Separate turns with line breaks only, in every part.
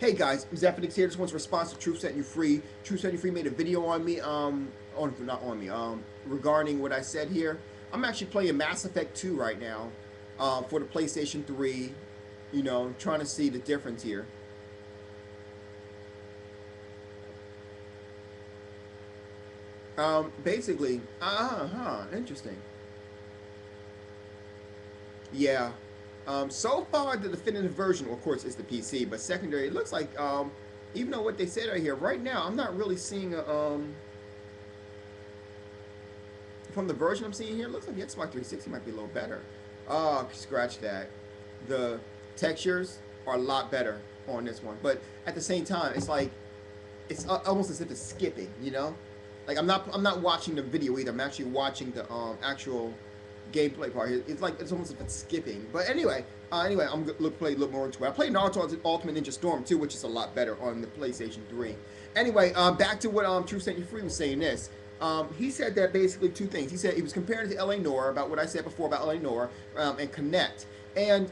Hey guys, Zephyrnix here. Just wants to respond to Truth Setting You Free. Truth Setting You Free made a video on me, not on me, regarding what I said here. I'm actually playing Mass Effect 2 right now, for the PlayStation 3. You know, trying to see the difference here. Basically, interesting. Yeah. So far, the definitive version, of course, is the PC, but secondary, it looks like, even though what they said right here, right now, I'm not really seeing from the version I'm seeing here, it looks like the Xbox 360 might be a little better. Oh, scratch that. The textures are a lot better on this one, but at the same time, it's like it's almost as if it's skipping, you know? Like I'm not watching the video either. I'm actually watching the actual gameplay part. It's like it's almost like it's skipping. But anyway, I'm gonna play a little more into it. I played Naruto Ultimate Ninja Storm 2, which is a lot better on the PlayStation 3. Anyway, back to what True Set You Free was saying this. He said that basically two things. He said he was comparing it to LA Noire, about what I said before about LA Noire, and Connect. And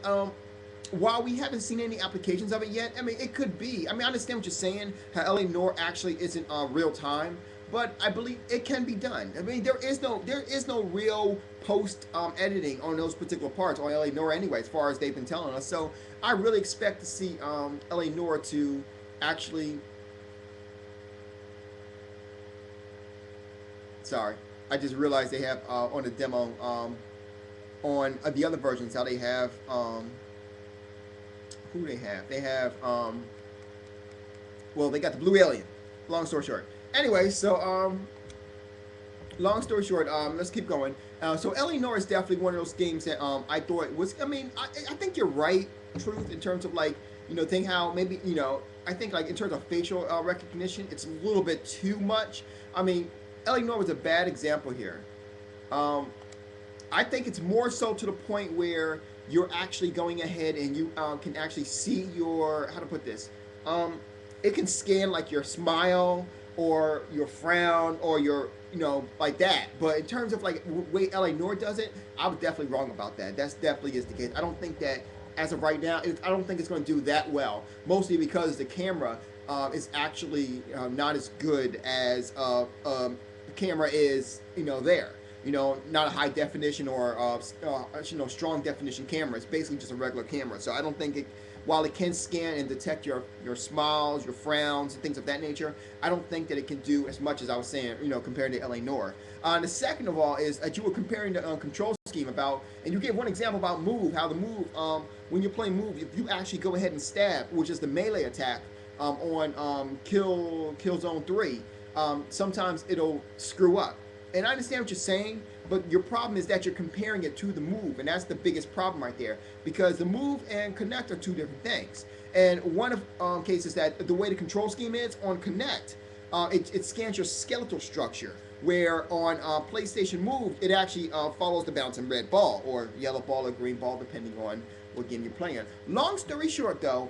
while we haven't seen any applications of it yet, I mean, it could be. I mean, I understand what you're saying, how LA Noire actually isn't real time, but I believe it can be done. I mean, there is no real post editing on those particular parts on LA Noire anyway, as far as they've been telling us. So I really expect to see LA Noire to actually. Sorry, I just realized they have on the demo on the other versions how they have who they have. They have well, they got the blue alien. Long story short. Anyway, so long story short, let's keep going. So Eleanor is definitely one of those games that I thought was. I mean, I think you're right, Truth, in terms of like think how maybe I think like in terms of facial recognition, it's a little bit too much. I mean, Eleanor was a bad example here. Um, I think it's more so to the point where you're actually going ahead and you can actually see your how to put this. Um, it can scan like your smile or your frown or your like that. But in terms of like way LA Noir does it, I was definitely wrong about that. That's definitely is the case. I don't think that as of right now, I don't think it's going to do that well. Mostly because the camera is actually not as good as the camera is there. Not a high definition or strong definition camera. It's basically just a regular camera. So I don't think it, while it can scan and detect your smiles, your frowns, and things of that nature, I don't think that it can do as much as I was saying, compared to LA Noir. And the second of all is that you were comparing the control scheme about, and you gave one example about move, how the move, when you're playing move, if you actually go ahead and stab, which is the melee attack on Kill Zone 3, sometimes it'll screw up. And I understand what you're saying, but your problem is that you're comparing it to the move, and that's the biggest problem right there. Because the move and connect are two different things. And one of cases that the way the control scheme is on connect, it scans your skeletal structure. Where on PlayStation Move, it actually follows the bouncing red ball or yellow ball or green ball, depending on what game you're playing. Long story short, though,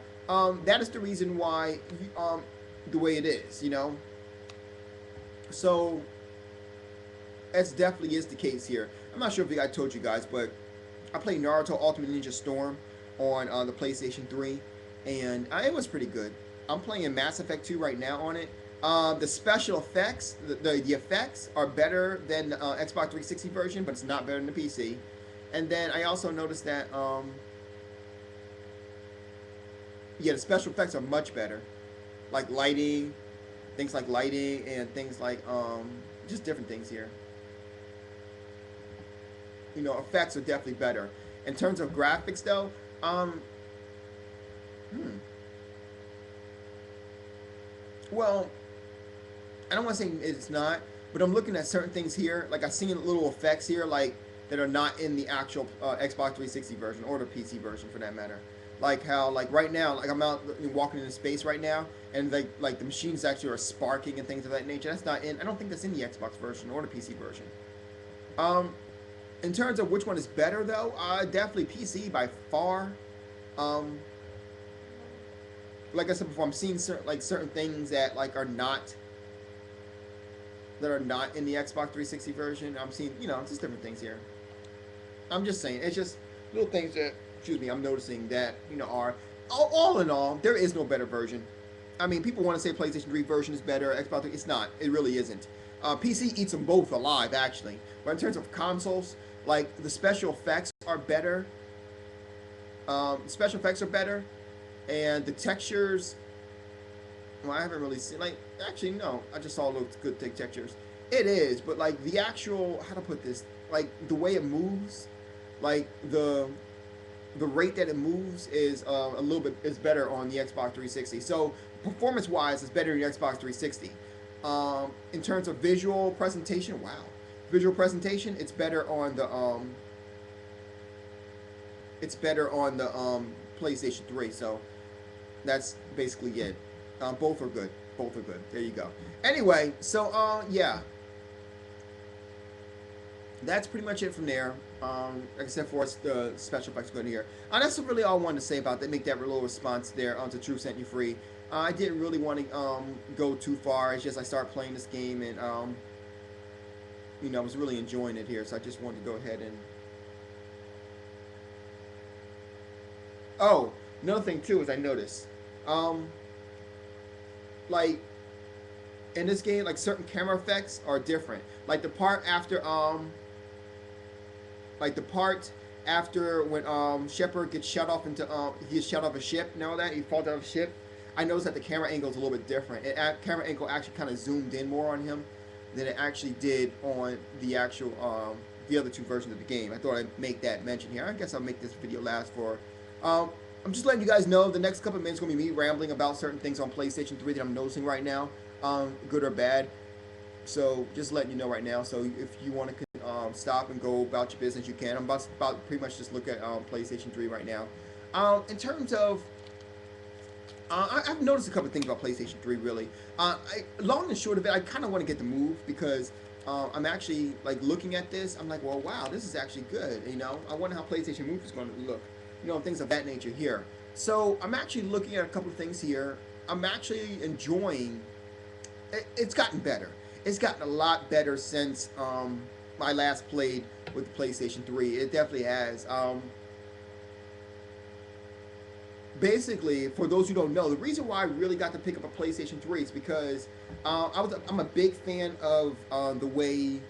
that is the reason why the way it is. So that definitely is the case here. I'm not sure if I told you guys, but I played Naruto Ultimate Ninja Storm on the PlayStation 3, and it was pretty good. I'm playing Mass Effect 2 right now on it. The special effects, the effects are better than the Xbox 360 version, but it's not better than the PC. And then I also noticed that, yeah, the special effects are much better, like lighting, things like lighting, and things like just different things here. Effects are definitely better. In terms of graphics, though, hmm. Well, I don't want to say it's not, but I'm looking at certain things here. Like I've seen little effects here, like that are not in the actual Xbox 360 version or the PC version, for that matter. Like how, like right now, like I'm out walking in space right now, and like the machines actually are sparking and things of that nature. That's not in. I don't think that's in the Xbox version or the PC version. Um, in terms of which one is better, though, definitely PC by far. Um, like I said before, I'm seeing certain things that like are not in the Xbox 360 version. I'm seeing just different things here. I'm just saying it's just little things that I'm noticing that are all in all, there is no better version. I mean, people want to say PlayStation 3 version is better, Xbox 3. It's not. It really isn't. PC eats them both alive, actually. But in terms of consoles, like the special effects are better. Special effects are better, and the textures. Well, I haven't really seen. Like, actually, no. I just saw those good textures. It is, but like the actual, how to put this, like the way it moves, like the rate that it moves is a little bit is better on the Xbox 360. So performance wise, it's better than the Xbox 360. In terms of visual presentation, wow, visual presentation, it's better on the PlayStation 3. So that's basically it. Both are good. Both are good. There you go. Anyway, so yeah, that's pretty much it from there. Except for the special effects good here. That's really all I wanted to say about that. Make that little response there to Truth Set You Free. I didn't really want to go too far. It's just I started playing this game and you know, I was really enjoying it here, so I just wanted to go ahead and. Oh, another thing too is I noticed, like in this game, like certain camera effects are different. Like the part after when Shepard gets shut off into he gets shut off a ship and all that, he falls out of a ship. I noticed that the camera angle is a little bit different. Camera angle actually kind of zoomed in more on him than it actually did on the actual the other two versions of the game. I thought I'd make that mention here. I guess I'll make this video last for. I'm just letting you guys know the next couple of minutes is going to be me rambling about certain things on PlayStation 3 that I'm noticing right now, good or bad. So just letting you know right now. So if you want to stop and go about your business, you can. I'm about to pretty much just look at PlayStation 3 right now. In terms of, I've noticed a couple of things about PlayStation 3 really. Long and short of it, I kind of want to get the move because I'm actually like looking at this. I'm like, well, wow, this is actually good. You know, I wonder how PlayStation Move is going to look. You know, things of that nature here. So I'm actually looking at a couple of things here. I'm actually enjoying. It's gotten better. It's gotten a lot better since I last played with the PlayStation 3. It definitely has. Basically, for those who don't know, the reason why I really got to pick up a PlayStation 3 is because I'm a big fan of the way,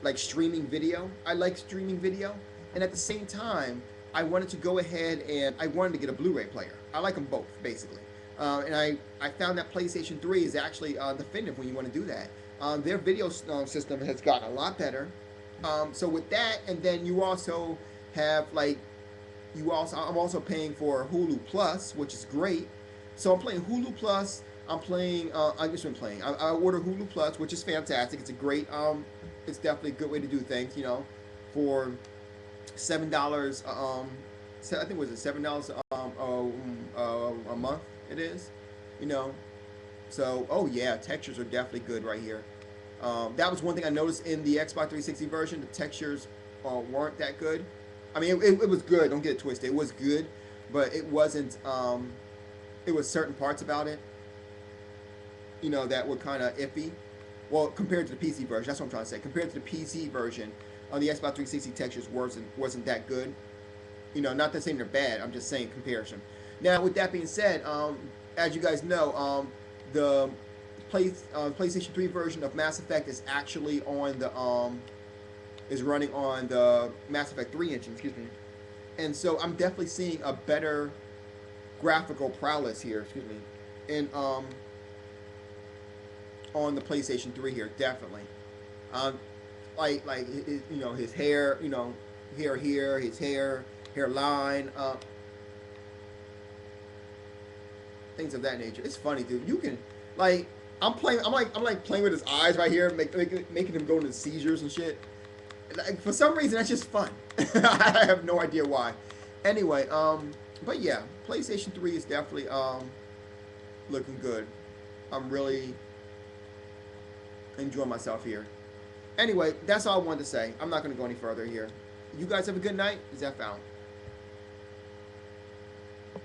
like, streaming video. I like streaming video, and at the same time, I wanted to go ahead and I wanted to get a Blu-ray player. I like them both, basically. And I found that PlayStation 3 is actually definitive when you want to do that. Their video system has gotten a lot better. So with that, and then you also have like, I'm also paying for Hulu Plus, which is great. So I'm playing Hulu Plus. I'm playing. I've just been playing. I order Hulu Plus, which is fantastic. It's a great. It's definitely a good way to do things. You know, for $7. I think it was it $7 a month. It is. You know. So yeah, textures are definitely good right here. That was one thing I noticed in the Xbox 360 version. The textures weren't that good. I mean, it was good. Don't get it twisted. It was good, but it wasn't. It was certain parts about it, you know, that were kind of iffy. Well, compared to the PC version, that's what I'm trying to say. Compared to the PC version, on the Xbox 360 textures wasn't that good. You know, not that saying they're bad. I'm just saying comparison. Now, with that being said, as you guys know, the PlayStation 3 version of Mass Effect is actually on the is running on the Mass Effect 3 engine, excuse me. And so I'm definitely seeing a better graphical prowess here, excuse me, in on the PlayStation 3 here, definitely. Like you know, his hair, you know, hair here, his hairline, things of that nature. It's funny, dude. You can like I'm like playing with his eyes right here, making him go into seizures and shit. Like, for some reason, that's just fun. I have no idea why. Anyway, but yeah, PlayStation 3 is definitely looking good. I'm really enjoying myself here. Anyway, that's all I wanted to say. I'm not going to go any further here. You guys have a good night. Zeph out.